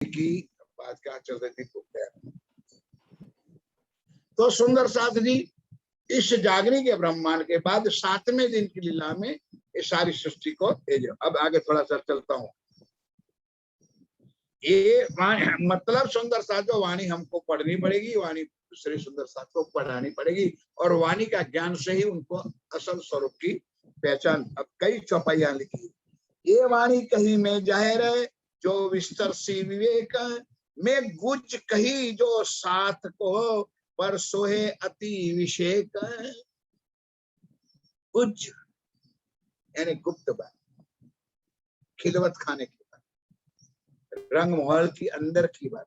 की बात कहा चल रही थी तो सुंदर साथ जी इस जागने के ब्रह्मांड के बाद 7वें दिन की लीला में ये सारी सृष्टि को भेजो। अब आगे थोड़ा सा चलता हूँ। ये मतलब सुंदर साथ जो वाणी हमको पढ़नी पड़ेगी, वाणी श्री सुंदर साथ को पढ़ानी पड़ेगी और वाणी का ज्ञान से ही उनको असल स्वरूप की पहचान। अब कई चौपाइयां लिखी। ये वाणी कही में जाहिर है जो विस्तर सी विवेक में गुज कही जो साथ को पर सोहे अति विषेक। गुज यानी गुप्त बात, खिलवत खाने की बात, रंग महल की अंदर की बात,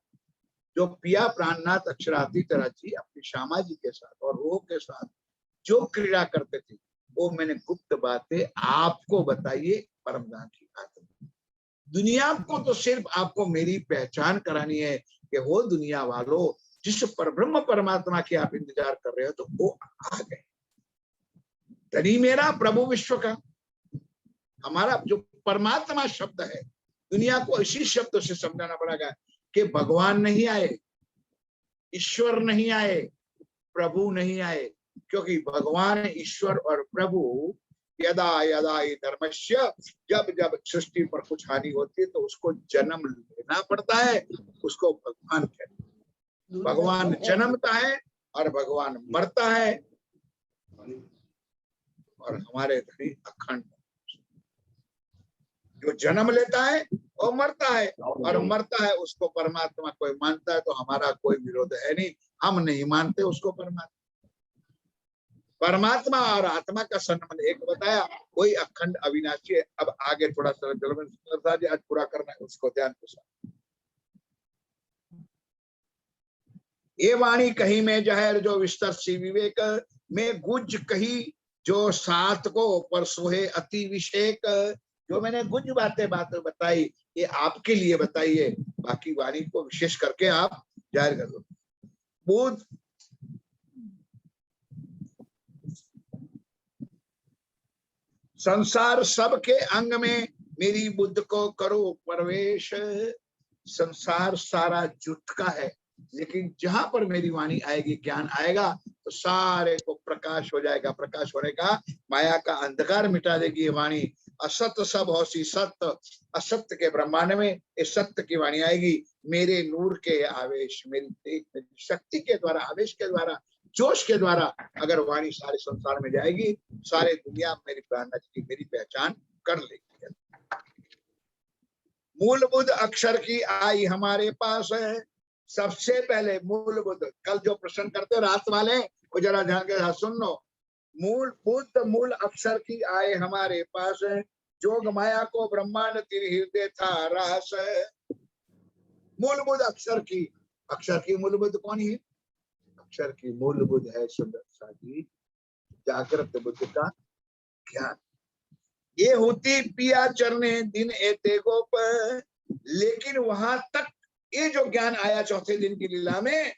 जो पिया प्राणनाथ अक्षरातीत राजी अपनी श्यामा जी के साथ और रोह के साथ जो क्रीड़ा करते थे वो मैंने गुप्त बातें आपको बताइए। परमदान की बात दुनिया को तो सिर्फ आपको मेरी पहचान करानी है कि वो दुनिया वालों जिस परब्रह्म परमात्मा की आप इंतजार कर रहे हो तो वो आ गए। धनी मेरा प्रभु विश्व का, हमारा जो परमात्मा शब्द है दुनिया को इसी शब्द से समझाना पड़ेगा कि भगवान नहीं आए, ईश्वर नहीं आए, प्रभु नहीं आए। क्योंकि भगवान, ईश्वर और प्रभु यदा यदा धर्मस्य, जब जब सृष्टि पर कुछ हानि होती है तो उसको जन्म लेना पड़ता है, उसको भगवान कहते हैं। भगवान जन्मता है और भगवान मरता है और हमारे धनी अखंड जो जन्म लेता है और मरता है और मरता है उसको परमात्मा कोई मानता है तो हमारा कोई विरोध है नहीं, हम नहीं मानते उसको। परमात्मा और आत्मा का संबंध एक बताया, कोई अखंड अविनाशी है। अब आगे थोड़ा सा आज पूरा करना है उसको ध्यान के साथ। ये वाणी कही में जाहिर जो विस्तर सी विवेक में गुज कही जो साथ को पर सोहे अति विषेक। जो मैंने गुज बातें बताई ये आपके लिए बताइए, बाकी वाणी को विशेष करके आप जाहिर कर दो। बुध संसार सबके अंग में मेरी बुद्ध को करो प्रवेश। संसार सारा जुट का है, लेकिन जहां पर मेरी वाणी आएगी, ज्ञान आएगा तो सारे को प्रकाश हो जाएगा। प्रकाश होने का माया का अंधकार मिटा देगी ये वाणी। असत्य सब होसी सत्य, असत्य के ब्रह्मांड में इस सत्य की वाणी आएगी। मेरे नूर के आवेश, मेरी शक्ति के द्वारा, आवेश के द्वारा, जोश के द्वारा अगर वाणी सारे संसार में जाएगी, सारे दुनिया मेरी प्राणनाथ की मेरी पहचान कर लेगी। मूलभूत अक्षर की आई हमारे पास है। सबसे पहले मूलभूत, कल जो प्रश्न करते रात वाले वो जरा ध्यान के साथ सुन लो। मूलभूत मूल अक्षर की आए हमारे पास है, जोग माया को ब्रह्मांड तिर हृदय था रास है। मूलभूत अक्षर की मूलभूत कौन है? अक्षर की मूलभूत है सुंदर साथी जागृत बुद्ध का ज्ञान। ये होती पिया चरने दिन एते गोप, लेकिन वहां तक ये जो ज्ञान आया चौथे दिन की लीला में,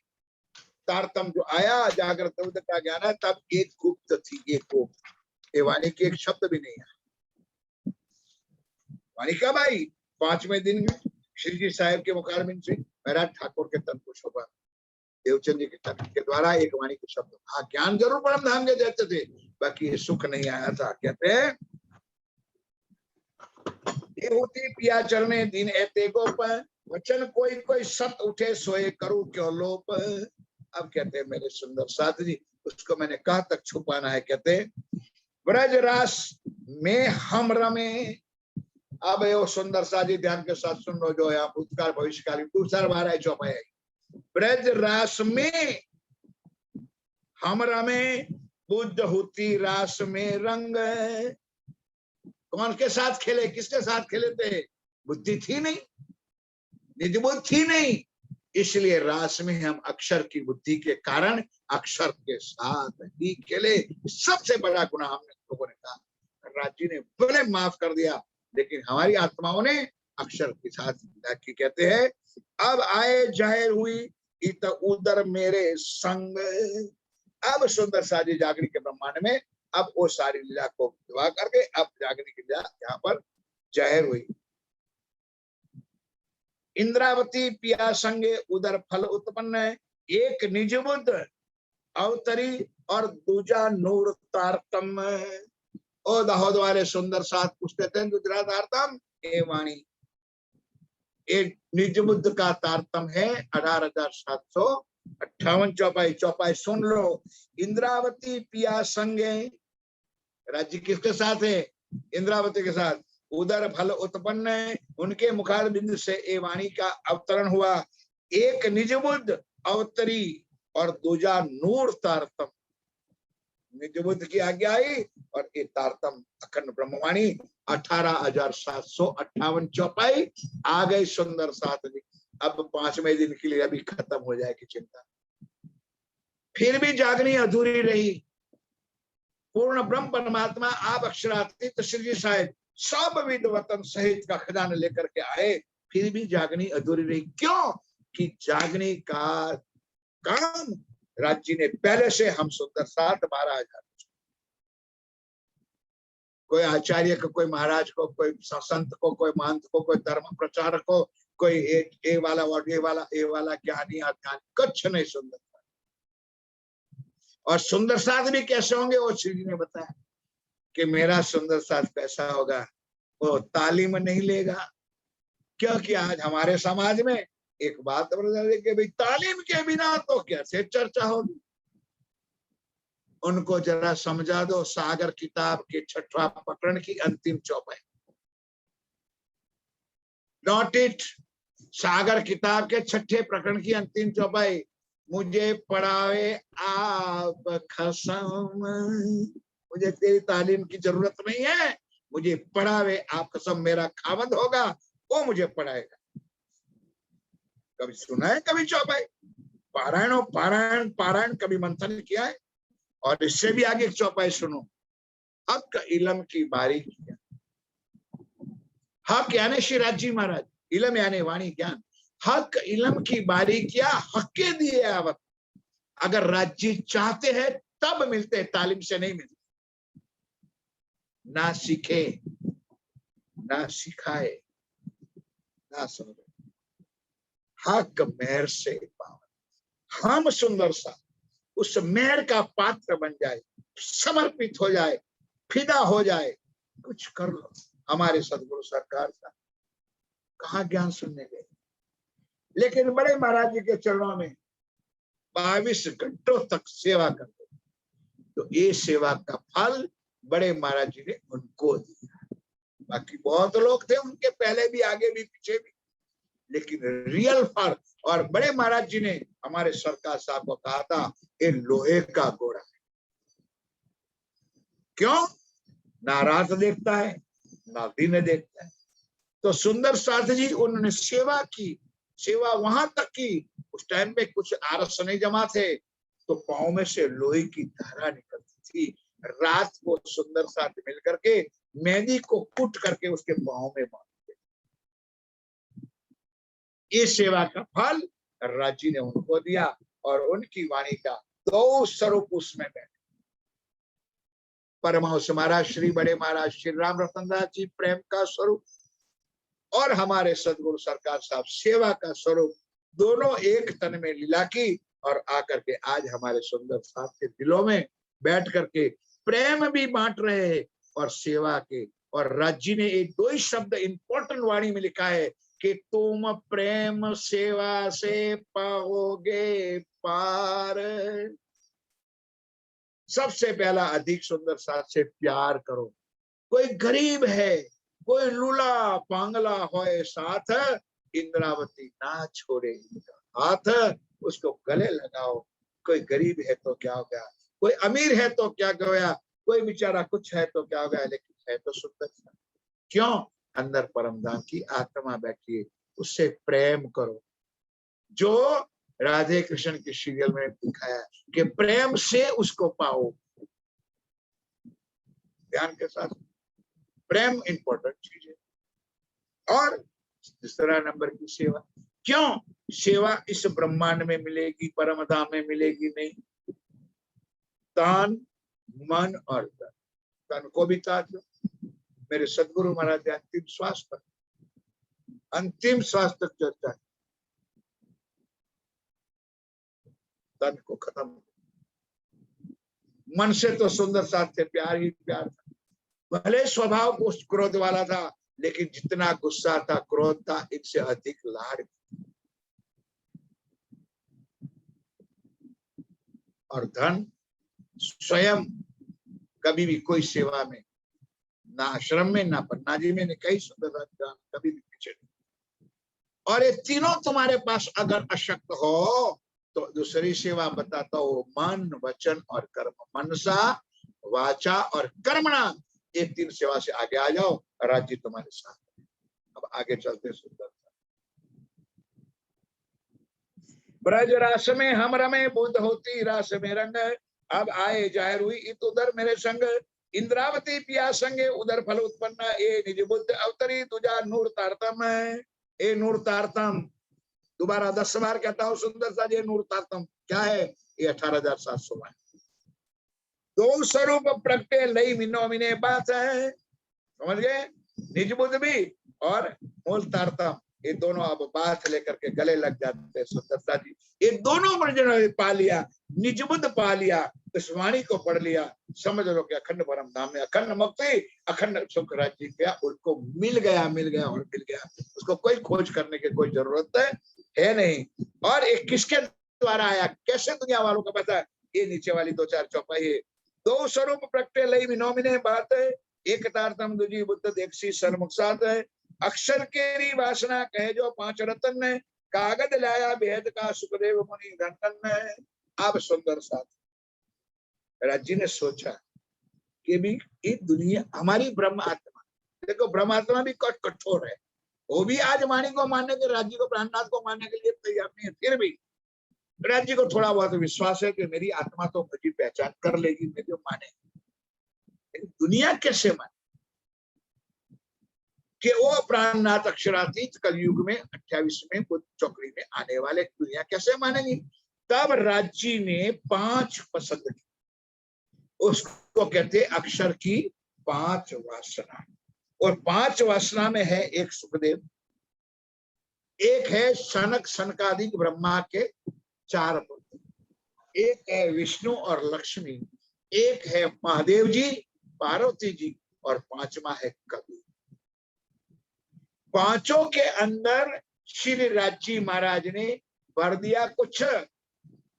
तारतम जो आया जागृत बुद्ध का ज्ञान है, तब एक गुप्त थी, एक गुप्त, ये वाणी की एक शब्द भी नहीं है। वाणी कब आई? 5वें दिन में श्री जी साहब के मुखारबिंद से महाराज ठाकुर के तन को शोभा देवचंद जी के तन के द्वारा एक वाणी के शब्द। हाँ, ज्ञान जरूर परम धाम के देते थे, बाकी ये सुख नहीं आया था। कहते हैं ये होती पिया चरने दिन एते गोप, वचन कोई कोई सत उठे सोए करूं क्यों लोप। अब कहते हैं मेरे सुंदर साथ जी, उसको मैंने कहा तक छुपाना है। कहते ब्रज रास में हम रमे। अब यो सुंदर साथ जी ध्यान के साथ सुन लो, जो है भूतकाल भविष्यकाल दूसरा बार है चौपाई। ब्रज रास में हम रमे, बुद्ध होती रास में रंग। कौन के साथ खेले, किसके साथ खेले थे? बुद्धि थी नहीं, निज बुद्धि थी नहीं, इसलिए रास में हम अक्षर की बुद्धि के कारण अक्षर के साथ ही खेले। सबसे बड़ा गुनाह हमने लोगों ने कहा, राज जी ने भले माफ कर दिया, लेकिन हमारी आत्माओं ने अक्षर के साथ की। कहते हैं अब आए जाहिर हुई इत उदर मेरे संग। अब सुंदर साजी जागरी के ब्रह्मांड में अब वो सारी लीला को विवाह करके अब जागरी की लीला यहाँ पर जाहिर हुई। इंद्रावती पिया संगे उदर फल उत्पन्न है, एक निज बुद्ध अवतरी और दूजा नूर तारतम। ओ दाहोद वाले सुंदर साथ पूछते थे गुजरात तारतम ए वाणी, एक निज बुद्ध का तारतम है 18,758 चौपाई। चौपाई सुन लो। इंद्रावती पिया संगे, राज्य किसके साथ है? इंद्रावती के साथ। उदर फल उत्पन्न है, उनके मुखार बिंदु से ए वाणी का अवतरण हुआ। एक निज बुद्ध अवतरी और दूजा नूर तारतम। निज बुद्ध की आज्ञा आई और ये तारतम अखंड ब्रह्मवाणी 18,758 चौपाई आ गई। सुंदर साथ जी अब 5वें दिन के लिए अभी खत्म हो जाएगी चिंता। फिर भी जागनी अधूरी रही। पूर्ण ब्रह्म परमात्मा आप अक्षरातीत श्री जी साहेब सब विद वतन सहित का खजाना लेकर के आए, फिर भी जागनी अधूरी रही। क्यों? कि जागने का काम राज्य ने पहले से हम सुंदर साथ 12,000, कोई आचार्य को, कोई महाराज को, कोई संत को, कोई महंत को, कोई धर्म प्रचारक को, कोई ए वाला और ए वाला ज्ञानी अज्ञानी कुछ नहीं। सुंदर और सुंदर साथ भी कैसे होंगे वो श्री जी ने बताया कि मेरा सुंदर साथ कैसा होगा, वो तालीम नहीं लेगा। क्योंकि आज हमारे समाज में एक बात कि भाई तालीम के बिना तो कैसे चर्चा होगी। उनको जरा समझा दो सागर किताब के 6वां प्रकरण की अंतिम चौपाई। नोट इट, सागर किताब के 6ठे प्रकरण की अंतिम चौपाई। मुझे पढ़ावे आप कसम, मुझे तेरी तालीम की जरूरत नहीं है, मुझे पढ़ावे आप कसम, मेरा खावंद होगा वो मुझे पढ़ाएगा। कभी सुना है कभी चौपाई? पारायण पारायण पारायण कभी मंथन किया है? और इससे भी आगे चौपाई सुनो। हक इलम की बारीकी, हक यानी श्री राज महाराज, इलम यानी वाणी ज्ञान। हक इलम की बारीकियां हक्के दिए आवत। अगर राज्य चाहते हैं तब मिलते, तालीम से नहीं मिलते। ना सीखे ना सिखाए ना समझे, हक मेहर से पावन। हम सुंदर सा उस मेहर का पात्र बन जाए, समर्पित हो जाए, फिदा हो जाए, कुछ कर लो। हमारे सदगुरु सरकार का कहाँ ज्ञान सुनने गए, लेकिन बड़े महाराज जी के चरणों में 22 घंटों तक सेवा करते। तो ये सेवा का फल बड़े महाराज जी ने उनको दिया। बाकी बहुत लोग थे उनके पहले भी, आगे भी, पीछे भी, लेकिन रियल फल। और बड़े महाराज जी ने हमारे सरकार साहब को कहा था ये लोहे का घोड़ा है। क्यों? ना रात देखता है ना दिन देखता है। तो सुंदर साथ जी उन्होंने सेवा की, सेवा वहां तक की, उस टाइम पे कुछ आरस नहीं जमा थे, तो पांव में से लोहे की धारा निकलती थी। रात को सुंदर साथ मिल करके मेहंदी को कूट करके उसके पांव में बांधते। ये सेवा का फल राज्य ने उनको दिया और उनकी वाणी का 2 स्वरूप उसमें बैठे। परमहंस महाराज श्री बड़े महाराज श्री राम रतन दास जी प्रेम का स्वरूप और हमारे सदगुरु सरकार साहब सेवा का स्वरूप, दोनों एक तन में लीला की और आकर के आज हमारे सुंदर साहब के दिलों में बैठ करके प्रेम भी बांट रहे हैं और सेवा के। और राज्य ने एक 2 ही शब्द इंपॉर्टेंट वाणी में लिखा है कि तुम प्रेम सेवा से पाओगे पार। सबसे पहला अधिक सुंदर साथ से प्यार करो। कोई गरीब है, कोई लूला पांगला होए साथ, इंद्रावती ना छोड़े हाथ, उसको गले लगाओ। कोई गरीब है तो क्या हो गया, कोई अमीर है तो क्या गया, कोई बेचारा कुछ है तो क्या हो गया, लेकिन है तो सुंदर सा। क्यों? अंदर परमधाम की आत्मा बैठी है, उससे प्रेम करो। जो राधे कृष्ण के सीरियल में दिखाया कि प्रेम से उसको पाओ। ध्यान के साथ, प्रेम इंपॉर्टेंट चीज है। और तीसरा नंबर की सेवा। क्यों? सेवा इस ब्रह्मांड में मिलेगी, परम धाम में मिलेगी नहीं। तन मन और धन, तन को भी ताज लो। मेरे सदगुरु महाराज अंतिम श्वास पर अंतिम श्वास तक चर्चा है। तन को खत्म, मन से तो सुंदर साथ थे, प्यार ही प्यार था। भले स्वभाव को क्रोध वाला था, लेकिन जितना गुस्सा था, क्रोध था, इससे अधिक लाड़। और धन स्वयं कभी भी कोई सेवा में, ना आश्रम में, ना पन्ना जी में, कई सुंदर कभी भी पीछे नहीं। और ये तीनों तुम्हारे पास अगर अशक्त हो तो दूसरी सेवा बताता हूं, मन, वचन और कर्म। मनसा, वाचा और कर्मणा, ये तीन सेवा से आगे आ जाओ, राज्य तुम्हारे साथ। अब आगे चलते सुंदर। ब्रज रास में हम रमे, बुद्ध होती रास में रंग। अब आए जाहिर हुई इत उधर मेरे संग। इंद्रावती पिया संगे उधर फल उत्पन्न, ए निज बुद्ध अवतरी तुझा नूर तारतम है। ए नूर तारतम, दोबारा 10 बार कहता हूँ सुंदर सा, ये नूर तारतम क्या है? ये 18,700 है। दो स्वरूप प्रगटे लई मिनो मिने बात है, समझ गए? निज बुद्ध भी और मूल तारतम, ये दोनों अब बात लेकर के गले लग जाते हैं सुंदरता जी। ये दोनों ने पा लिया, निज बुद्ध पा लिया, इस वाणी को पढ़ लिया, समझ लो कि अखंड परम धाम में अखंड मुक्ति, अखंड सुख राज्य गया, उनको मिल गया, मिल गया और मिल गया। उसको कोई खोज करने की कोई जरूरत है नहीं। और एक किसके द्वारा आया, कैसे दुनिया वालों को पता है? ये नीचे वाली 2-4 चौपाई है। दो स्वरूप प्रगटे लई विनोमिने बात है, एक तारतम दुजी बुद्ध देखसी सन्मुख साथ है। अक्षर केरी वासना कहे जो 5 रतन ने, कागज लाया भेद का सुखदेव मुनि धन है। अब सुंदर साथ राज्य ने सोचा कि भी ये दुनिया हमारी ब्रह्म आत्मा, देखो ब्रह्म आत्मा भी कठोर है, वो भी आज वाणी को मानने के, राज्य को, प्राणनाथ को मानने के लिए तैयार नहीं है। फिर भी राज्य को थोड़ा बहुत विश्वास है कि मेरी आत्मा तो मुझे पहचान कर लेगी, मेरे माने। दुनिया कैसे माने कि वो प्राणनाथ अक्षरातीत कलयुग में 28वें बुद्ध चौकड़ी में आने वाले, दुनिया कैसे मानेगी? तब राज्य ने 5 पसंद की, उसको कहते अक्षर की 5 वासना। और 5 वासना में है एक सुखदेव, एक है सनक सनकादिक ब्रह्मा के 4 पुत्र, एक है विष्णु और लक्ष्मी, एक है महादेव जी, पार्वती जी, और 5वां है कबीर। 5 के अंदर श्री राज्य महाराज ने भर दिया कुछ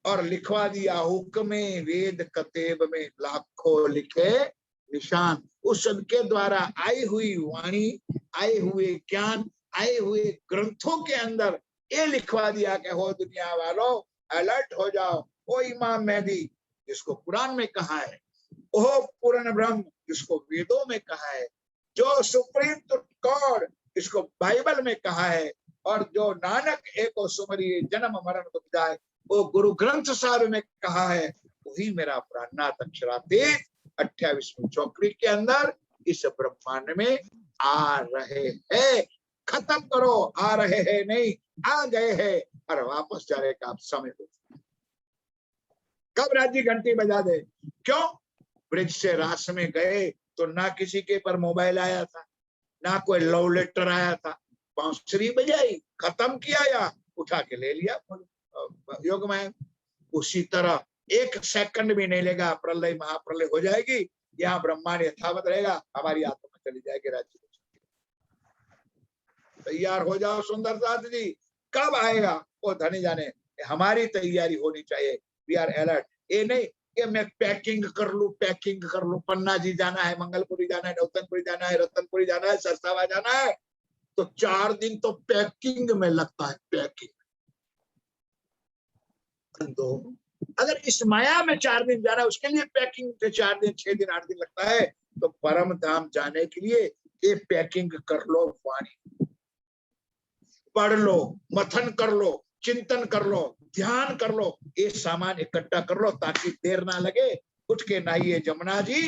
और लिखवा दिया हुक्म वेद कतेब में लाखों लिखे निशान। उस उनके द्वारा आई हुई वाणी, आए हुए ज्ञान, आए हुए ग्रंथों के अंदर ये लिखवा दिया कि हो दुनिया वालों अलर्ट हो जाओ। ओ इमाम मेहदी जिसको कुरान में कहा है, ओ पूर्ण ब्रह्म जिसको वेदों में कहा है, जो सुप्रीम गॉड इसको बाइबल में कहा है, और जो नानक एको सुमरिए जन्म मरण दुख जाए वो गुरु ग्रंथ साहिब में कहा है, वही मेरा प्राणनाथ अक्षरातीत 28वीं चौकड़ी के अंदर इस ब्रह्मांड में आ रहे हैं। खत्म करो, आ रहे हैं नहीं, आ गए हैं और वापस जाने का आप समय दो। कब राज्य घंटी बजा दे? क्यों? ब्रिज से रास में गए तो ना किसी के पर मोबाइल आया था, ना कोई लव लेटर आया था, बांसुरी बजाई, खत्म किया या उठा के ले लिया योग में। उसी तरह 1 सेकंड भी नहीं लेगा, प्रलय महाप्रलय हो जाएगी, यहाँ ब्रह्मांड यथावत रहेगा, हमारी आत्मा चली जाएगी राज्य। तैयार हो जाओ सुंदर साथ जी। कब आएगा वो धनी जाने, हमारी तैयारी होनी चाहिए। We are alert. ये नहीं कि मैं पैकिंग कर लूं, पैकिंग कर लूं, पन्ना जी जाना है, मंगलपुरी जाना है, नौतनपुरी जाना है, रतनपुरी जाना है, सरसावा जाना है, तो 4 दिन तो पैकिंग में लगता है। पैकिंग तो अगर इस माया में 4 दिन जाना है, उसके लिए पैकिंग से 4 दिन, 6 दिन, 8 दिन लगता है, तो परम धाम जाने के लिए ये पैकिंग कर लो, वाणी पढ़ लो, मथन कर लो, चिंतन कर लो, ध्यान कर लो, ये सामान इकट्ठा कर लो ताकि देर ना लगे। उठ के नहाइए जमुना जी,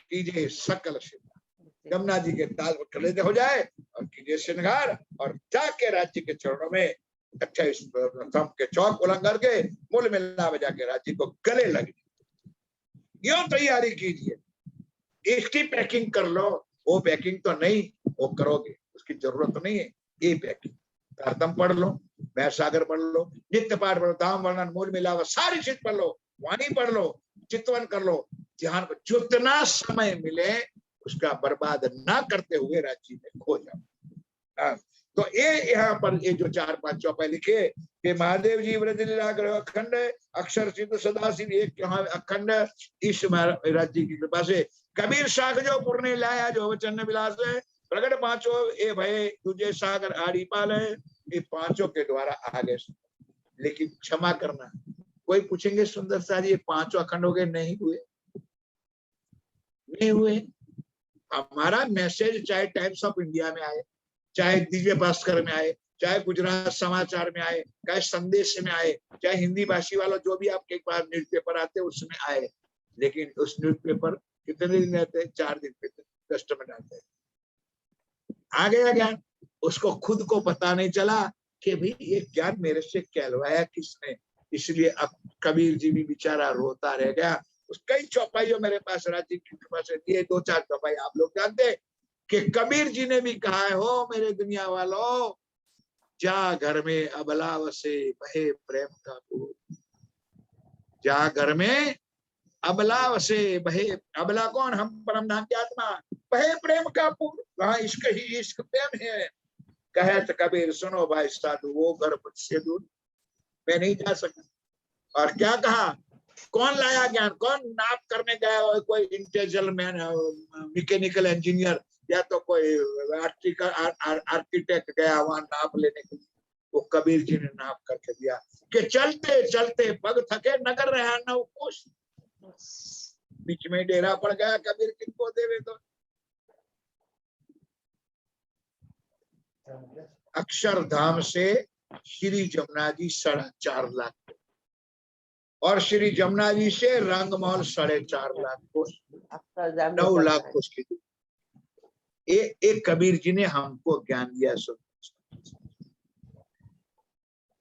कीजिए सकल श्रृंगार, जमुना जी के ताल पर खड़े हो जाए और कीजिए श्रृंगार, और जाके राज्य के चरणों में 28 के चौक उलंघ के मूल मिलना बजा के राज्य को गले लगे। यो तैयारी कीजिए, इसकी पैकिंग कर लो। वो पैकिंग तो नहीं, वो करोगे, उसकी जरूरत नहीं है। ये पैकिंग। तारतम पढ़ लो, महर सागर पढ़ लो, नित्य पाठ पढ़ लो, धाम वर्णन मूल मिलावट सारी चीज पढ़ लो, वाणी पढ़ लो, चितवन कर लो, ध्यान को जितना समय मिले उसका बर्बाद ना करते हुए राज्य में खो जाओ। तो ये यहाँ पर ये जो 4-5 चौपाई लिखे कि महादेव जी व्रज लीला ग्रह अखंड अक्षर सिद्ध सदाशिव एक यहाँ अखंड इस राज्य की कृपा से कबीर साख जो पुरने लाया जो वचन विलास है प्रगट पांचों ए भय तुझे सागर आड़ी पाल है। ये पांचों के द्वारा आगे, लेकिन क्षमा करना। कोई पूछेंगे सुंदर सारी ये पांचों अखंड हो गए? नहीं हुए, नहीं हुए। हमारा मैसेज चाहे टाइम्स ऑफ इंडिया में आए, चाहे दिव्य भास्कर में आए, चाहे गुजरात समाचार में आए, चाहे संदेश में आए, चाहे हिंदी भाषी वालों जो भी आपके पास न्यूज पेपर आते हैं उसमें आए, लेकिन उस न्यूज पेपर कितने दिन रहते हैं? 4 दिन पे कस्टमर आते हैं। आ गया ज्ञान, उसको खुद को पता नहीं चला कि भाई ये ज्ञान मेरे से कहलवाया किसने। इसलिए अब कबीर जी भी बेचारा रोता रह गया। उस कई चौपाइयों मेरे पास राज्य की कृपा से दिए, 2-4 चौपाई आप लोग जानते कि कबीर जी ने भी कहा है, हो मेरे दुनिया वालों, जा घर में अबला वसे बहे प्रेम का पूर। जा घर में अबला वसे बहे, अबला कौन? हम परम धाम की आत्मा। बहे प्रेम का पूर, वहां इश्क ही इश्क प्रेम है। कहे तो कबीर सुनो भाई साधु, वो घर मुझसे दूर मैं नहीं जा सका। और क्या कहा? कौन लाया ज्ञान? कौन नाप करने गया? कोई इंटेलिजेंट मैन, मैकेनिकल इंजीनियर या तो कोई आर्किटेक्ट गया वहां नाप लेने के लिए? वो कबीर जी ने नाप करके दिया कि चलते चलते पग थके नगर रहा नव कोश। बीच में डेरा पड़ गया कबीर, किनको देवे? तो अक्षरधाम से श्री जमुना जी 4.5 लाख और श्री जमुना जी से रंगमहल 4.5 लाख कोष, 9 लाख कोष की दूरी। एक कबीर जी ने हमको ज्ञान दिया। सो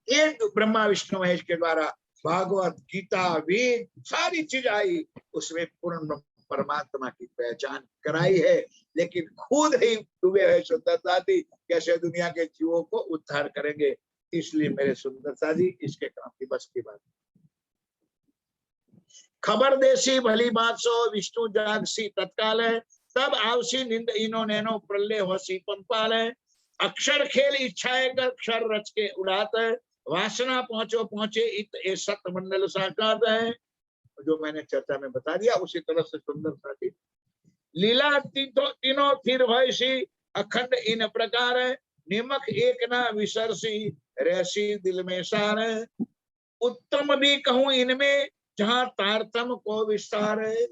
एक ब्रह्मा विष्णु महेश के द्वारा भागवत गीता वेद सारी चीज आई, उसमें पूर्ण परमात्मा की पहचान कराई है, लेकिन खुद ही डूबे हुए सुंदर साथी कैसे दुनिया के जीवों को उद्धार करेंगे। इसलिए मेरे सुंदर साथी इसके काम की बस की बात। खबर देसी भली बात सो विष्णु जागसी तत्काल है, तब आवसी निंद इनो नैनो प्रलय होसी पंपाल है। अक्षर खेल इच्छाए कर अक्षर रच के उड़ात है, वासना पहुंचो पहुंचे इत ए सत मंडल साकार है। जो मैंने चर्चा में बता दिया उसी तरह से सुंदर साथी लीला तीनों फिर भयसी अखंड इन प्रकार है, निमक एक ना विसरसी रहसी दिल में सार है। उत्तम भी कहूं इनमें जहां तारतम को विस्तार है।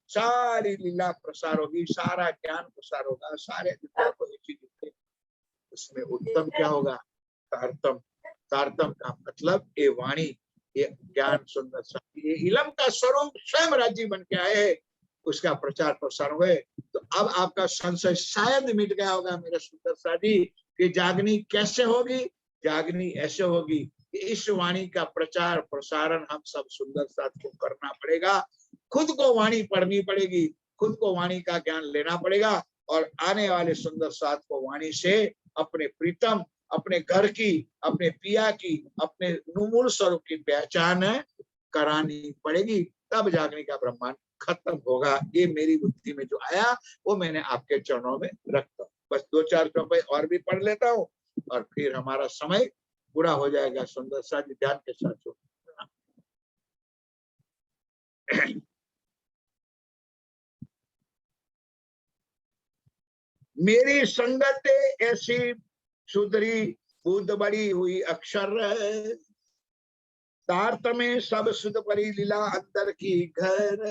सारी लीला प्रसार होगी, सारा ज्ञान प्रसार होगा, सारे विद्या को एक चीज उसमें उत्तम क्या होगा? तारतम। तारतम का मतलब ये वाणी, ये ज्ञान सुंदर साथी, ये इलम का स्वरूप स्वयं राज्य बन के आए, उसका प्रचार प्रसार हुए। तो अब आपका संशय शायद मिट गया होगा मेरे सुंदर साथी कि जागनी कैसे होगी? जागनी ऐसे होगी कि इस वाणी का प्रचार प्रसारण हम सब सुंदर साथ को करना पड़ेगा। खुद को वाणी पढ़नी पड़ेगी, खुद को वाणी का ज्ञान लेना पड़ेगा, और आने वाले सुंदर साथ को वाणी से अपने प्रीतम, अपने घर की, अपने पिया की, अपने मूल स्वरूप की पहचान करानी पड़ेगी, तब जागने का ब्रह्मांड खत्म होगा। ये मेरी बुद्धि में जो आया वो मैंने आपके चरणों में रखता हूँ। बस 2-4 चौपाई और भी पढ़ लेता हूँ और फिर हमारा समय पूरा हो जाएगा। सुंदर सा ध्यान के साथ मेरी संगत ऐसी सुधरी बुद्ध बड़ी हुई अक्षर, तारतमे सब सुध परी लीला अंदर की घर।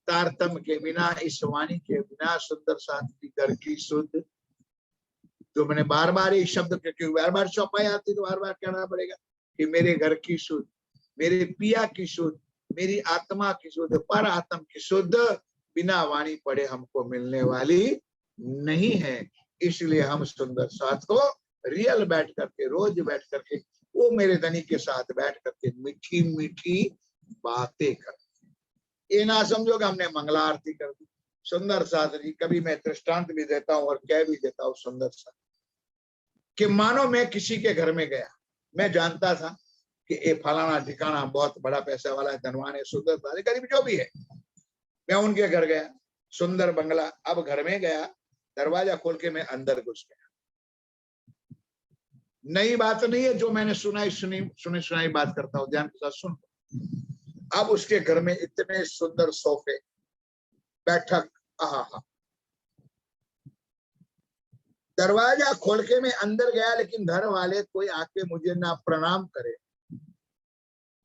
तारतम के बिना, इस वाणी के बिना सुंदर साथी घर की शुद्ध, जो मैंने बार बार ये शब्द, क्योंकि बार बार चौपाई आती तो बार बार कहना पड़ेगा कि मेरे घर की शुद्ध, मेरे पिया की शुद्ध, मेरी आत्मा की शुद्ध, पर आत्म की शुद्ध बिना वाणी पढ़े हमको मिलने वाली नहीं है। इसलिए हम सुंदर साथ को रियल बैठ करके, रोज बैठ करके, वो मेरे धनी के साथ बैठ करके मीठी मीठी बातें कर। ये ना समझो कि हमने मंगला आरती कर दी। सुंदर साथ जी, कभी मैं दृष्टांत भी देता हूँ और कह भी देता हूँ। सुंदर साथ कि मानो मैं किसी के घर में गया, मैं जानता था कि ये फलाना ठिकाना बहुत बड़ा पैसा वाला है, धनवान है, सुंदर वाले, गरीब जो भी है, मैं उनके घर गया, सुंदर बंगला। अब घर में गया, दरवाजा खोल के मैं अंदर घुस गया। नई बात नहीं है, जो मैंने सुनाई बात करता हूँ, ध्यान के साथ सुन। अब उसके घर में इतने सुंदर सोफे, बैठक, आहा, दरवाजा खोल के मैं अंदर गया, लेकिन घर वाले कोई आके मुझे ना प्रणाम करे,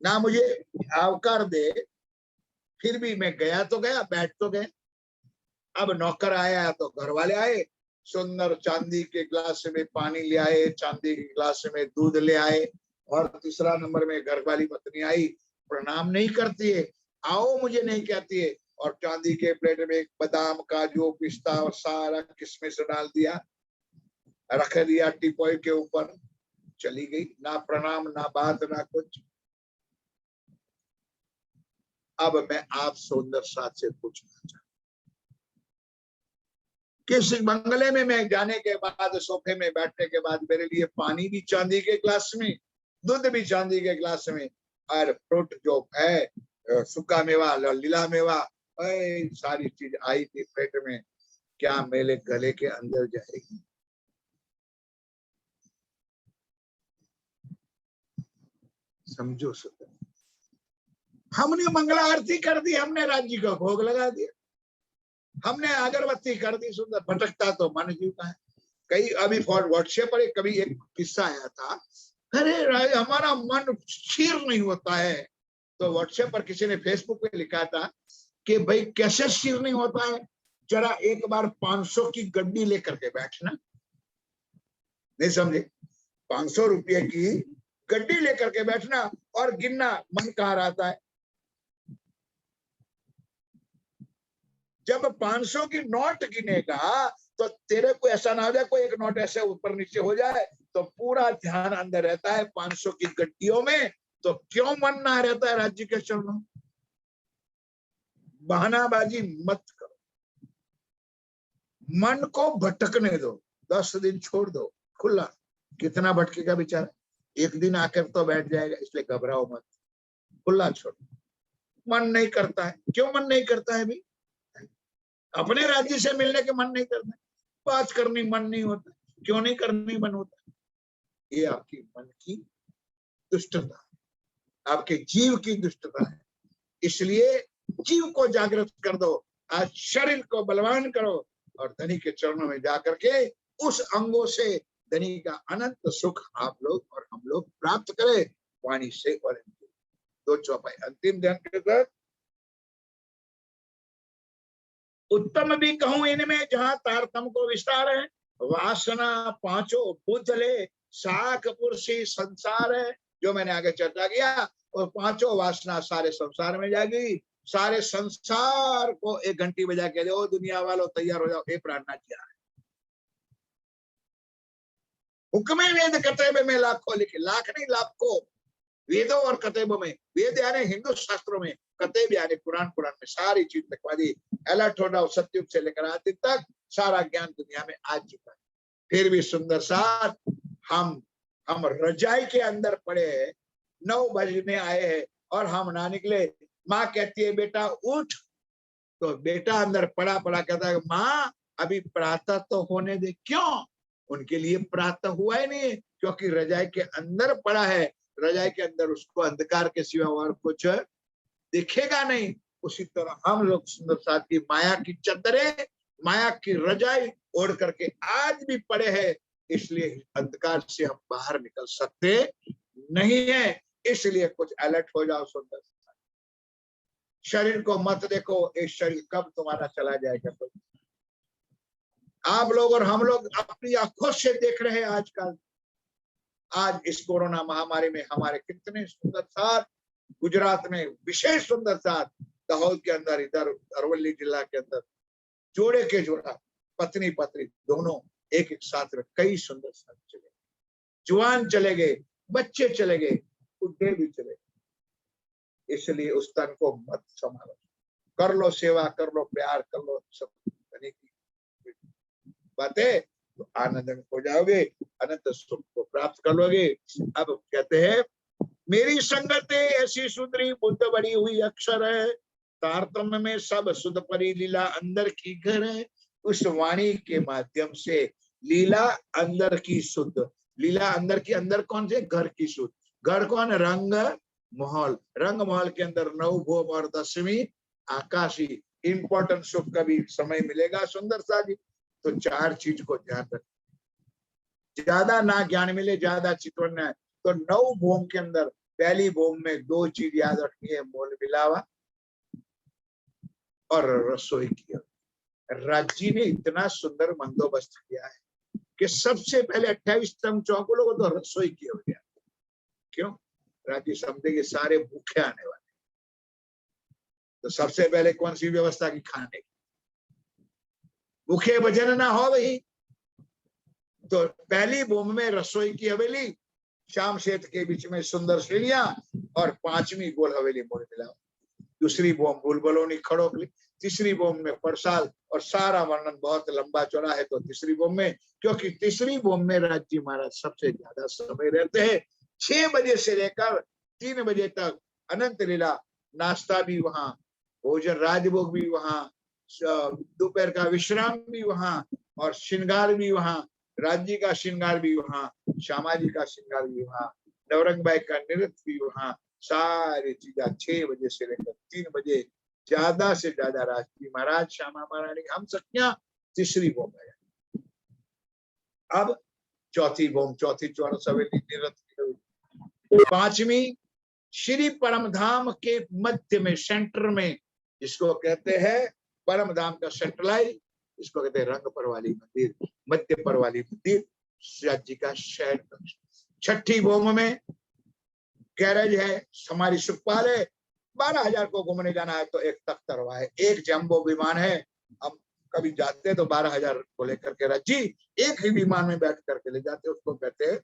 ना मुझे आवकार दे। फिर भी मैं गया तो गया, बैठ तो गए। अब नौकर आया तो घर वाले आए, सुंदर चांदी के गिलास में पानी ले आए, चांदी के गिलास में दूध ले आए, और तीसरा नंबर में घर वाली पत्नी आई, प्रणाम नहीं करती है, आओ मुझे नहीं कहती है, और चांदी के प्लेट में बादाम, काजू, पिस्ता और सारा किशमिश डाल दिया, रख दिया टीपॉय के ऊपर, चली गई। ना प्रणाम, ना बात, ना कुछ। अब मैं आप सुंदर साथ से पूछना चाहता, किस बंगले में मैं जाने के बाद, सोफे में बैठने के बाद, मेरे लिए पानी भी चांदी के गिलास में, दूध भी चांदी के गिलास में, और फ्रूट जो है, सूखा मेवा, लीला मेवा, सारी चीज आई थी प्लेट में, क्या मेरे गले के अंदर जाएगी? समझो सुंदर, हमने मंगला आरती कर दी, हमने राज्य का भोग लगा दिया, हमने अगरबत्ती कर दी, सुंदर, भटकता तो मन जीव का है। कई अभी व्हाट्सएप पर कभी एक किस्सा आया था, अरे हमारा मन स्थिर नहीं होता है, तो व्हाट्सएप पर किसी ने फेसबुक पे लिखा था कि भाई कैसे स्थिर नहीं होता है, जरा एक बार 500 की गड्डी लेकर के बैठना। नहीं समझे? 500 रुपये की गड्डी लेकर के बैठना और गिनना, मन कहाँ रहता है। जब 500 की नोट गिनेगा तो तेरे को ऐसा ना हो जाए कोई एक नोट ऐसे ऊपर नीचे हो जाए, तो पूरा ध्यान अंदर रहता है 500 की गड्डियों में। तो क्यों मन ना रहता है राज्य के चरणों? बहानाबाजी मत करो, मन को भटकने दो, 10 दिन छोड़ दो खुला। कितना भटकेगा बेचारा, एक दिन आकर तो बैठ जाएगा, इसलिए घबराओ मत, खुला छोड़ो। मन नहीं करता है, क्यों मन नहीं करता है भाई? अपने राज्य से मिलने के मन नहीं करता, बात करनी मन नहीं होता, क्यों नहीं करनी मन होता? ये आपकी मन की दुष्टता, आपके जीव की दुष्टता है। इसलिए जीव को जागृत कर दो, आज शरीर को बलवान करो, और धनी के चरणों में जाकर के उस अंगों से धनी का अनंत सुख आप लोग और हम लोग प्राप्त करें, वाणी से और दो चौपाई अंतिम ध्यान के साथ। उत्तम भी कहूं इनमें जहां तारतम को विस्तार है, वासना पांचों भूतले साख पुरुषी संसार है। जो मैंने आगे चर्चा किया, और पांचों वासना सारे संसार में जाएगी, सारे संसार को एक घंटी बजा के दो, दुनिया वालों तैयार हो जाओ, ये प्रार्थना किया है। हुक्मे वेद कतब में लाखों लिखे, लाख नहीं लाखों वेदों और कतेबों में, वेद यानी हिंदू शास्त्रों में, कतेब यानी पुराण में सारी चीज लिखवा दी। अलर्ट हो जाओ, सत्युग से लेकर आदि तक सारा ज्ञान दुनिया में आ चुका है। फिर भी सुंदर साथ हम रजाई के अंदर पड़े हैं, 9 बजने आए हैं और हम ना निकले। माँ कहती है बेटा उठ, तो बेटा अंदर पड़ा कहता है माँ अभी प्रातः तो होने दे। क्यों? उनके लिए प्रातः हुआ ही नहीं, क्योंकि रजाई के अंदर पड़ा है, रजाई के अंदर उसको अंधकार के सिवा और कुछ दिखेगा नहीं। उसी तरह हम लोग सुंदर साथ की माया की चद्दरें, माया की रजाई ओढ़ करके आज भी पड़े हैं, इसलिए अंधकार से हम बाहर निकल सकते नहीं है। इसलिए कुछ अलर्ट हो जाओ सुंदर साथ। शरीर को मत देखो, इस शरीर कब तुम्हारा चला जाएगा। आप लोग और हम लोग अपनी आंखों से देख रहे हैं आजकल, आज इस कोरोना महामारी में हमारे कितने सुंदर साथ, गुजरात में विशेष सुंदर साथ, दाहोद के अंदर, इधर अरवली जिला के अंदर जोड़े के जोड़ा, पत्नी पत्नी दोनों एक साथ में, कई सुंदर साथ चले, जवान चले गए, बच्चे चले गए, बुढ़े भी चले गए। इसलिए उस तन को मत संभालो, कर लो सेवा, कर लो प्यार, कर लो सब की बातें, तो आनंद में हो जाओगे, अनंत सुख को प्राप्त कर लोगे। अब कहते हैं मेरी संगत ऐसी सुधरी बुद्ध बड़ी हुई अक्षर है, तारतम्य में सब सुध परी लीला अंदर की घर है। उस वाणी के माध्यम से लीला अंदर की शुद्ध, लीला अंदर की, अंदर कौन से? घर की शुद्ध। घर कौन? रंग महल। रंग महल के अंदर नौ भोग और 10वीं आकाशी। इंपॉर्टेंट सुख कभी समय मिलेगा सुंदर सा जी, तो 4 चीज को ध्यान रख, ज्यादा ना ज्ञान मिले, ज्यादा चितवन है। तो 9 भोग के अंदर पहली भोग में 2 चीज याद रखनी है, मोल मिलावा और रसोई की। राज्य ने इतना सुंदर बंदोबस्त किया है कि सबसे पहले 28 तम चौकुलों को तो रसोई की हो गया। क्यों? राज्य समझे कि सारे भूखे आने वाले, तो सबसे पहले कौन सी व्यवस्था की? खाने की। भूखे भजन ना हो वही, तो पहली भूमि में रसोई की हवेली, श्याम क्षेत्र के बीच में सुंदर सीढ़ियां और 5वीं गोल हवेली मोल मिला। दूसरी बोम बुलबुलोनी खड़ोकली, तीसरी बोम में परसाल, और सारा वर्णन बहुत लंबा चौड़ा है तो तीसरी बोम में, क्योंकि तीसरी बोम में राज्य महाराज सबसे ज्यादा समय रहते हैं। 6 बजे से लेकर 3 बजे तक अनंत लीला, नाश्ता भी वहां, भोजन राजभोग भी वहां, दोपहर का विश्राम भी वहां, और श्रृंगार भी वहां, राज्य का श्रृंगार भी वहां, श्यामा जी का श्रृंगार भी वहां, नवरंग बाई का नृत्य भी वहां, सारी चीजें 6 बजे से लेकर 3 बजे, ज्यादा से ज्यादा राष्ट्रीय महाराज, श्यामा महारानी, हम सखियां तीसरी बोम है। अब चौथी बोम, चौथी चौरस हवेली नृत्य। 5वीं श्री परम धाम के मध्य में, सेंटर में, जिसको कहते हैं परम धाम का सेंट्रलाइज, इसको कहते हैं रंग परवाली मंदिर, मध्य परवाली मंदिर, राज्य का शहर। 6ठी बोम में गैरेज है, हमारी सुखपाल है। 12,000 को घूमने जाना है तो एक तख्तरवा है, एक जंबो विमान है। हम कभी जाते तो 12,000 को लेकर के राज्य एक ही विमान में बैठ करके ले जाते, उसको कहते हैं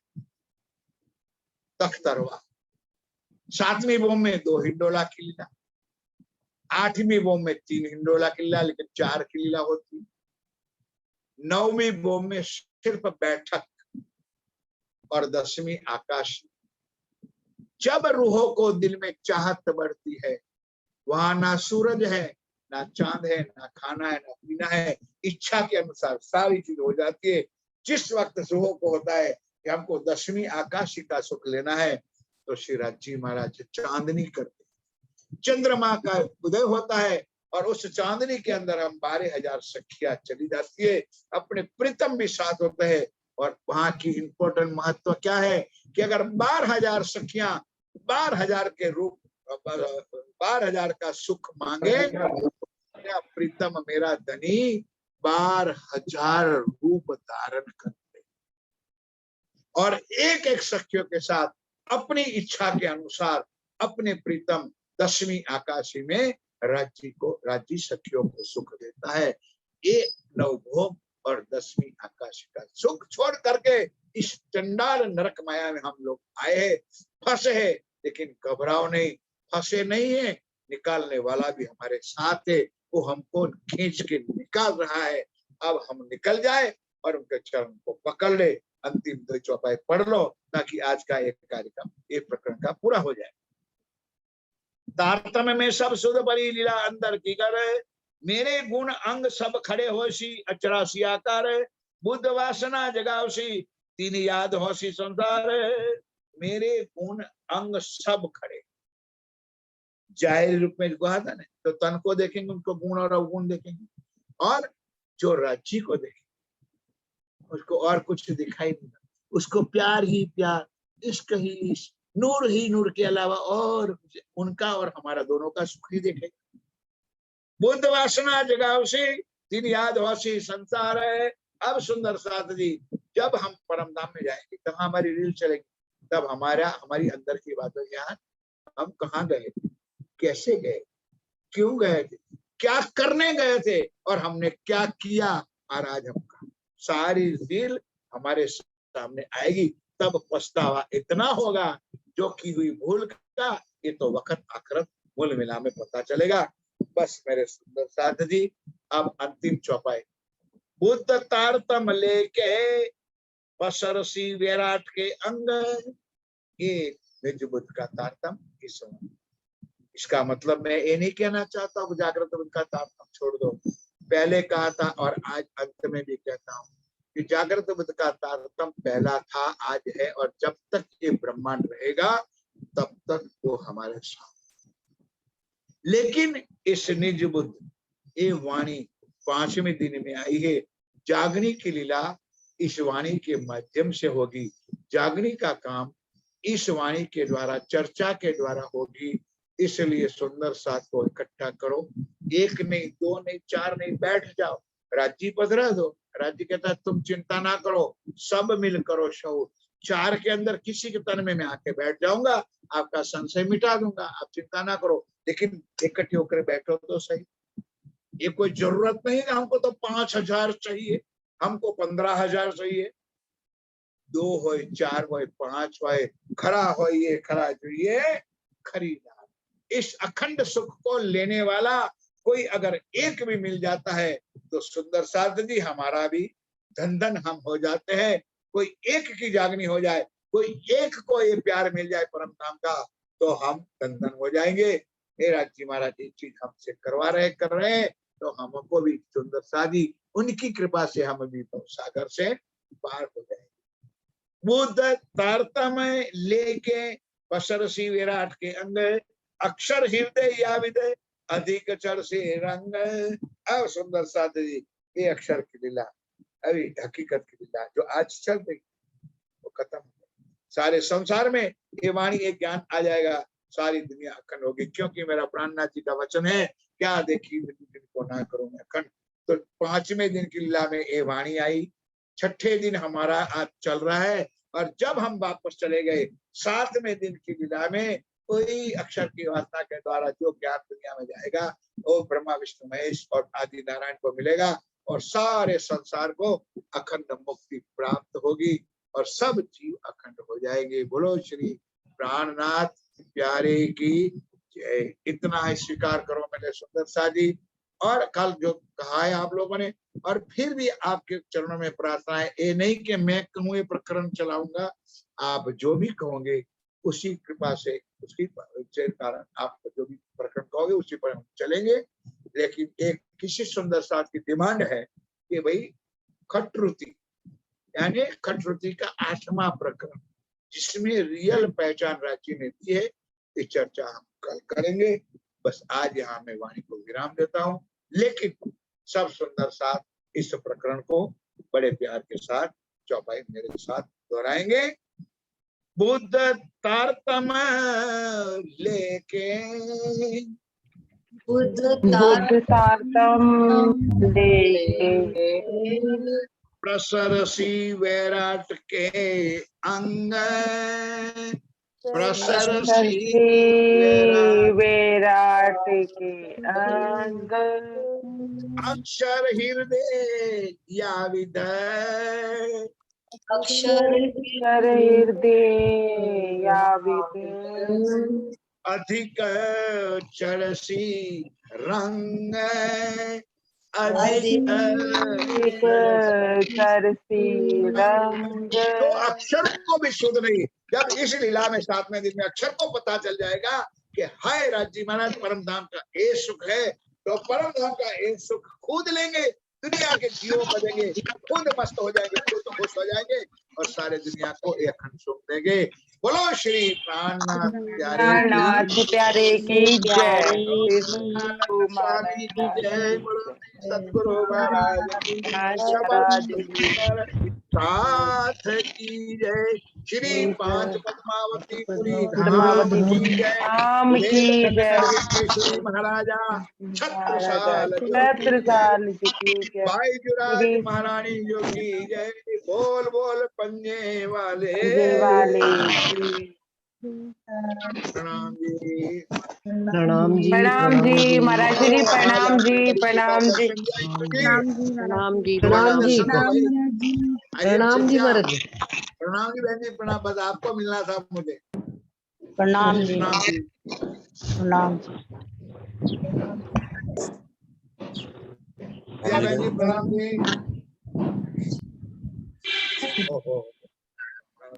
तख्तरवा। 7वीं बोम में 2 हिंडोला की लीला, 8वीं बोम में 3 हिंडोला की लीला, लेकिन 4 की लीला होती। 9वीं बोम में सिर्फ बैठक, और 10वीं आकाश। जब रूहों को दिल में चाहत बढ़ती है, वहां ना सूरज है, ना चांद है, ना खाना है, ना पीना है, इच्छा के अनुसार सारी चीज हो जाती है। जिस वक्त रूहों को होता है कि हमको 10वीं आकाशी का सुख लेना है, तो श्री राज्य महाराज चांदनी करते, चंद्रमा का उदय होता है, और उस चांदनी के अंदर हम 12,000 सखियां चली जाती है, अपने प्रीतम भी साथ होते हैं। और वहां की इंपॉर्टेंट महत्व क्या है कि अगर 12,000 सखियां 12,000 के रूप, 12,000 का सुख मांगे, मेरा प्रीतम मेरा धनी 12,000 रूप धारण करते, और एक एक सखियों के साथ अपनी इच्छा के अनुसार अपने प्रीतम 10वीं आकाशी में राज्य सखियों को सुख देता है। ये 9 भोग और 10वीं आकाश का सुख छोड़ करके इस चंडाल नरक माया में हम लोग आए हैं, फंसे हैं, लेकिन घबराओ नहीं, फंसे नहीं है, निकालने वाला भी हमारे साथ है, वो हमको खींच के निकाल रहा है। अब हम निकल जाए और उनके चरण को पकड़ ले, अंतिम 2 चौपाई पढ़ लो, ताकि आज का एक कार्यक्रम, एक प्रकरण का पूरा हो जाए। तारतम्य में सब सुध परी लीला अंदर की कर, मेरे गुण अंग सब खड़े होशी अचरासी आकार, बुद्ध वासना जगावसी तीन याद होशी संसार। मेरे गुण अंग सब खड़े, जाहिर रूप में कहा था ना, तो तन को देखेंगे उनको गुण और अवगुण देखेंगे, और जो राज्य को देखेंगे उसको और कुछ दिखाई नहीं, उसको प्यार ही प्यार, इश्क ही इश्क, नूर ही नूर के अलावा और उनका और हमारा दोनों का सुख ही देखेगा। बुद्ध वासना जगाओ से तीन याद होशी संसार है। अब सुंदर साथ जी, जब हम परम धाम में जाएंगे, तब हमारी रील चलेगी, तब हमारी अंदर की बातों, यार हम कहाँ गए थे, कैसे गए, क्यों गए थे, क्या करने गए थे, और हमने क्या किया, और आज हमका सारी रील हमारे सामने आएगी। तब पछतावा इतना होगा, जो की हुई भूल का ये तो वक्त आखिरत मूल मिला में पता चलेगा। बस मेरे सुंदर साथ जी, अब अंतिम चौपाई बुद्ध तारतम लेके पसरसी विराट के अंग, ये निज बुद्ध का तारतम इस समय। इसका मतलब मैं ये नहीं कहना चाहता हूँ जागृत बुद्ध का तारतम छोड़ दो, पहले कहा था और आज अंत में भी कहता हूँ कि जागृत बुद्ध का तारतम पहला था, आज है, और जब तक ये ब्रह्मांड रहेगा तब तक वो हमारे साथ। लेकिन इस निज बुद्ध ये वाणी 5वें दिन में आई है। जागने की लीला इस वाणी के माध्यम से होगी। जागने का काम इस वाणी के द्वारा, चर्चा के द्वारा होगी। इसलिए सुंदर साथ को इकट्ठा करो, एक नहीं, दो नहीं, चार नहीं, बैठ जाओ, राज्य पधरा दो। राज्य कहता है तुम चिंता ना करो, सब मिल करो शौर। 4 के अंदर किसी के तन में मैं आके बैठ जाऊंगा, आपका संशय मिटा दूंगा, आप चिंता ना करो। लेकिन इकट्ठे होकर बैठो तो सही। ये कोई जरूरत नहीं है हमको तो 5,000 चाहिए, हमको 15,000 चाहिए। 2 हो, 4 हो, 5 हो, खरा हो, ये खरा चाहिए खरीदार। इस अखंड सुख को लेने वाला कोई अगर एक भी मिल जाता है तो सुंदर साथ जी हमारा भी धन धन हम हो जाते हैं। कोई एक की जागनी हो जाए, कोई एक को ये प्यार मिल जाए परम धाम का, तो हम धन धन हो जाएंगे। मेरा जी महाराज ये चीज हमसे कर रहे हैं, तो हमको भी सुंदर साधी उनकी कृपा से हम भी सागर से पार हो जाएंगे। बुद्ध तारतम लेके पसरसी विराट के अंग, अक्षर हृदय या विदय अधिक चर से रंग। अब सुंदर साथ जी ये अक्षर की लीला, अभी हकीकत की लीला जो आज चल रही वो खत्म हो गई। सारे संसार में ये वाणी एक ज्ञान आ जाएगा, सारी दुनिया अखंड होगी। क्योंकि मेरा प्राणनाथ जी का वचन है, क्या देखी दिन को ना करूं मैं अखंड। तो 5वें दिन की लीला में ये वाणी आई, 6ठे दिन हमारा आज चल रहा है, और जब हम वापस चले गए 7वें दिन की लीला में कोई अक्षर की वासना के द्वारा जो ज्ञान दुनिया में जाएगा वो ब्रह्मा विष्णु महेश और आदि नारायण को मिलेगा, और सारे संसार को अखंड मुक्ति प्राप्त होगी और सब जीव अखंड हो जाएंगे। बोलो श्री प्राणनाथ प्यारे की जय। इतना ही स्वीकार करो मेरे सुंदर साथी। और कल जो कहा है आप लोगों ने, और फिर भी आपके चरणों में प्रार्थना है, ये नहीं कि मैं कहूँ ये प्रकरण चलाऊंगा, आप जो भी कहोगे उसी कृपा से, उसकी कारण आप जो भी प्रकरण कहोगे उसी पर हम चलेंगे। लेकिन एक किसी सुंदर साथ की डिमांड है कि भाई खटरुति, यानी खटरुति का 8वां प्रकरण जिसमें रियल पहचान राज्य ने दी है, ये चर्चा हम कल करेंगे। बस आज यहाँ मैं वाणी को विराम देता हूँ, लेकिन सब सुंदर साथ इस प्रकरण को बड़े प्यार के साथ चौपाई मेरे साथ दोहराएंगे। बुद्ध तारतम लेके, बुद्ध तारतम लेके प्रसरसी वैराट के अंग, प्रसरसी वैराट के अंग, अक्षर हृदय या विदय, अक्षर हृदय या विदय अधिक चरसी रंग, अधिक चरसी रंग। तो अक्षर को भी शुद्ध नहीं, जब इस लीला में 7वें दिन में अक्षर को पता चल जाएगा कि हाय राज्य महाराज परम धाम का ये सुख है, तो परम धाम का ये सुख खुद लेंगे, दुनिया के जीवों बनेंगे, खुद मस्त हो जाएंगे, खुद खुश हो जाएंगे और सारे दुनिया को एक अखंड सुख देंगे। बोलो श्री प्राणनाथ प्यारे की जय, स्वामी की जय, बोलो सतगुरु महाराज साथ की जय, श्री 5 पद्मावती पुरी धाम की जय, श्री महाराजा छत्रसाल भाई जुराज महारानी जो की जय, बोल बोल पंजे वाले प्रणाम जी, प्रणाम जी, प्रणाम जी महाराज जी, प्रणाम जी, प्रणाम जी, प्रणाम जी, प्रणाम जी, प्रणाम जी महाराज, प्रणाम जी बहन जी, प्रणाम। बस आपको मिलना था मुझे। प्रणाम जी, प्रणाम जय बहन जी, प्रणाम जी। ओहो,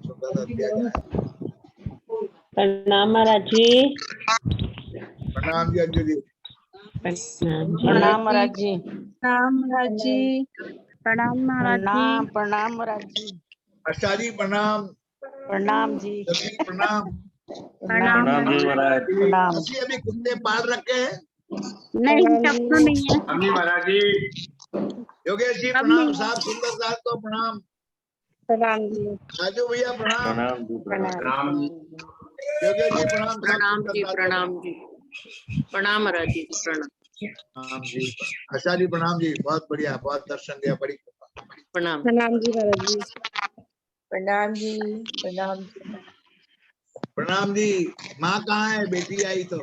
सुंदर दिया जाए। प्रणाम महाराज जी। प्रणाम जी अंजू जी। प्रणाम महाराज जी। प्रणाम महाराज जी। प्रणाम महाराज जी। प्रणाम महाराज जी। आशा जी प्रणाम। प्रणाम जी। जल्दी प्रणाम। प्रणाम जी महाराज। प्रणाम। ਅਸੀਂ अभी कुत्ते पाल रखे हैं। नहीं, कब तो नहीं है। अम्मी महाराज जी। योगेश जी अब प्रणाम, नहीं। साहब सुंदर साहब को प्रणाम, प्रणाम जी। राजू भैया प्रणाम, प्रणाम जी। प्रणाम जी। योगेश जी प्रणाम, साहब प्रणाम सुंदर जी, साहब को प्रणाम जी। प्रणाम महाराज जी, प्रणाम। प्रणाम जी। आशा जी प्रणाम जी, बहुत बढ़िया, बहुत दर्शन दिया, बड़ी कृपा। प्रणाम। प्रणाम जी महाराज जी। प्रणाम जी। प्रणाम जी। प्रणाम जी। माँ कहाँ है? बेटी आई तो।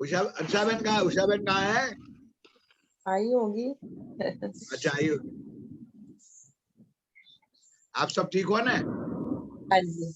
उषा बहन कहाँ है? उषा बहन कहाँ है? आई होगी। अच्छा आई होगी। आप सब ठीक हो ना? हाँ जी।